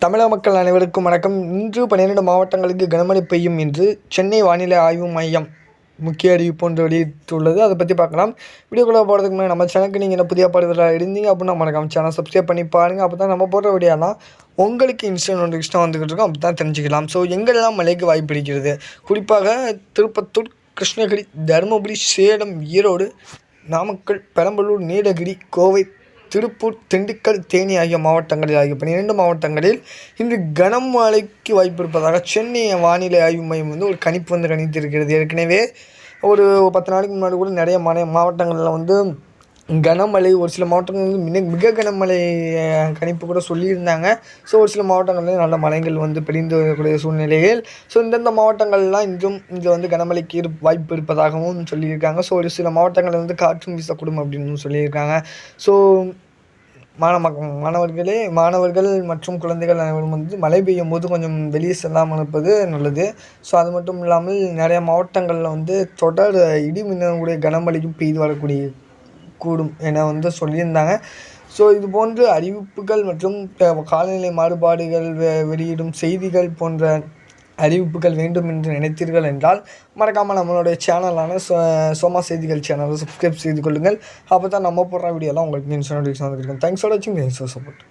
தமிழக மக்கள் அனைவருக்கும் வணக்கம். இன்று 12 மாவட்டங்களுக்கு கனமழை பெய்யும் என்று சென்னை வானிலை ஆய்வு மையம் முக்கிய அறிவிப்பு ஒன்று வெளியிட்டுள்ளது. அதை பற்றி பார்க்கலாம். வீடியோக்குள்ளே போகிறதுக்கு முன்னாடி நம்ம சேனலுக்கு நீங்கள் என்ன புதிய பாடுதலாக இருந்தீங்க அப்படின்னா மறக்காம சேனல் சப்ஸ்கிரைப் பண்ணி பாருங்கள். அப்போ தான் நம்ம போடுற வீடியோலாம் உங்களுக்கு இன்ஸ்டன்ட் நோட்டிஃபிகேஷன் வந்துக்கிட்டு இருக்கும். அப்படி தான் தெரிஞ்சுக்கலாம். ஸோ எங்கெல்லாம் மழைக்கு வாய்ப்பு இருக்கிறது, குறிப்பாக திருப்பத்தூர், கிருஷ்ணகிரி, தருமபுரி, சேலம், ஈரோடு, நாமக்கல், பெரம்பலூர், நீலகிரி, கோவை, திருப்பூர், திண்டுக்கல், தேனி ஆகிய 12 மாவட்டங்களில் இன்று கனமழைக்கு வாய்ப்பு இருப்பதாக சென்னை வானிலை ஆய்வு மையம் ஒரு கணிப்பு கணித்திருக்கிறது. ஏற்கனவே ஒரு 10 நாளைக்கு முன்னாடி கூட நிறைய மாவட்டங்களில் கனமழை, ஒரு சில மாவட்டங்கள் மிக கனமழை கணிப்பு கூட சொல்லியிருந்தாங்க. ஸோ ஒரு சில மாவட்டங்களில் நல்ல மழைகள் பெய்து வரக்கூடிய சூழ்நிலையில் இந்தந்த மாவட்டங்கள்லாம் இன்றும் இங்கே கனமழைக்கு வாய்ப்பு இருப்பதாகவும் சொல்லியிருக்காங்க. ஸோ ஒரு சில மாவட்டங்களில் காற்றும் வீசக்கூடும் அப்படின்னு சொல்லியிருக்காங்க. ஸோ மாணவர்கள் மற்றும் குழந்தைகள் அனைவரும் மழை பெய்யும் போது கொஞ்சம் வெளியே செல்லாமல் இருப்பது நல்லது. ஸோ அது மட்டும் இல்லாமல் நிறைய மாவட்டங்களில் தொடர் இடி மின்னலுடைய கனமழையும் பெய்து வரக்கூடிய கூடும் என சொல்லியிருந்தாங்க. ஸோ இது போன்ற அறிவிப்புகள் மற்றும் காலநிலை மாறுபாடுகள் வெளியிடும் செய்திகள் போன்ற அறிவிப்புகள் வேண்டும் என்று நினைத்தீர்கள் என்றால் மறக்காமல் நம்மளுடைய சேனலான சோமா செய்திகள் சேனலை சப்ஸ்கிரைப் செய்து கொள்ளுங்கள். அப்போ தான் நம்ம போடுற வீடியோலாம் உங்களுக்கு நோட்டிஃபிகேஷன் வந்துருக்கும். தேங்க்ஸ் ஃபார் வாட்சிங். Thanks for support.